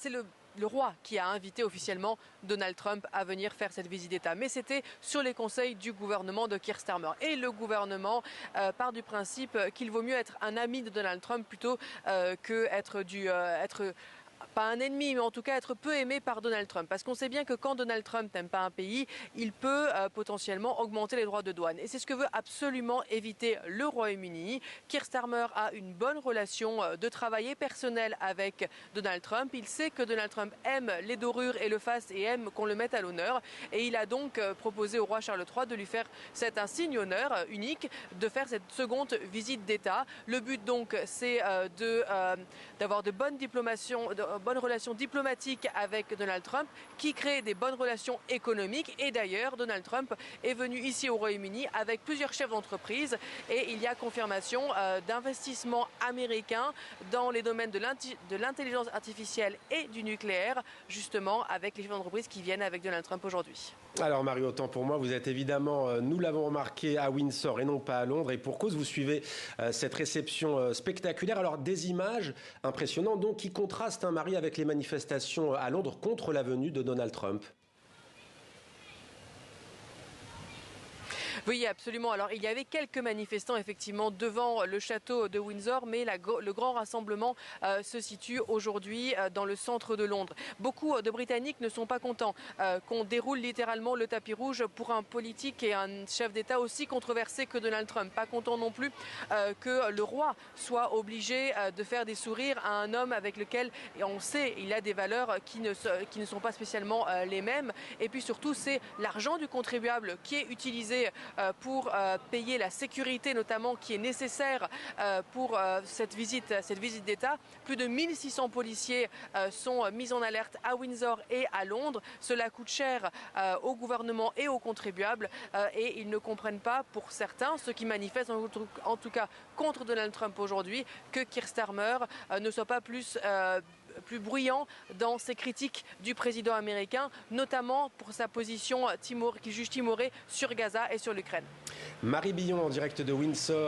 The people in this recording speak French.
C'est le roi qui a invité officiellement Donald Trump à venir faire cette visite d'État. Mais c'était sur les conseils du gouvernement de Keir Starmer. Et le gouvernement part du principe qu'il vaut mieux être un ami de Donald Trump plutôt qu'être pas un ennemi, mais en tout cas être peu aimé par Donald Trump. Parce qu'on sait bien que quand Donald Trump n'aime pas un pays, il peut potentiellement augmenter les droits de douane. Et c'est ce que veut absolument éviter le Royaume-Uni. Keir Starmer a une bonne relation de travail et personnelle avec Donald Trump. Il sait que Donald Trump aime les dorures et le faste et aime qu'on le mette à l'honneur. Et il a donc proposé au roi Charles III de lui faire cet insigne honneur unique, de faire cette seconde visite d'État. Le but donc c'est d'avoir de bonnes relations diplomatiques avec Donald Trump, qui crée des bonnes relations économiques. Et d'ailleurs, Donald Trump est venu ici au Royaume-Uni avec plusieurs chefs d'entreprise et il y a confirmation d'investissements américains dans les domaines de l'intelligence artificielle et du nucléaire, justement avec les chefs d'entreprise qui viennent avec Donald Trump aujourd'hui. Alors Marie, autant pour moi, vous êtes évidemment, nous l'avons remarqué, à Windsor et non pas à Londres. Et pour cause, vous suivez cette réception spectaculaire. Alors des images impressionnantes donc qui contrastent, Marie, avec les manifestations à Londres contre la venue de Donald Trump. Oui, absolument. Alors, il y avait quelques manifestants, effectivement, devant le château de Windsor, mais le grand rassemblement se situe aujourd'hui dans le centre de Londres. Beaucoup de Britanniques ne sont pas contents qu'on déroule littéralement le tapis rouge pour un politique et un chef d'État aussi controversé que Donald Trump. Pas content non plus que le roi soit obligé de faire des sourires à un homme avec lequel, et on sait, il a des valeurs qui ne sont pas spécialement les mêmes. Et puis surtout, c'est l'argent du contribuable qui est utilisé pour payer la sécurité notamment qui est nécessaire pour cette visite d'État. Plus de 1600 policiers sont mis en alerte à Windsor et à Londres. Cela coûte cher au gouvernement et aux contribuables et ils ne comprennent pas, pour certains, ceux qui manifestent en tout cas contre Donald Trump aujourd'hui, que Keir Starmer ne soit pas plus bruyant dans ses critiques du président américain, notamment pour sa position qui juge timorée sur Gaza et sur l'Ukraine. Marie Billon en direct de Windsor.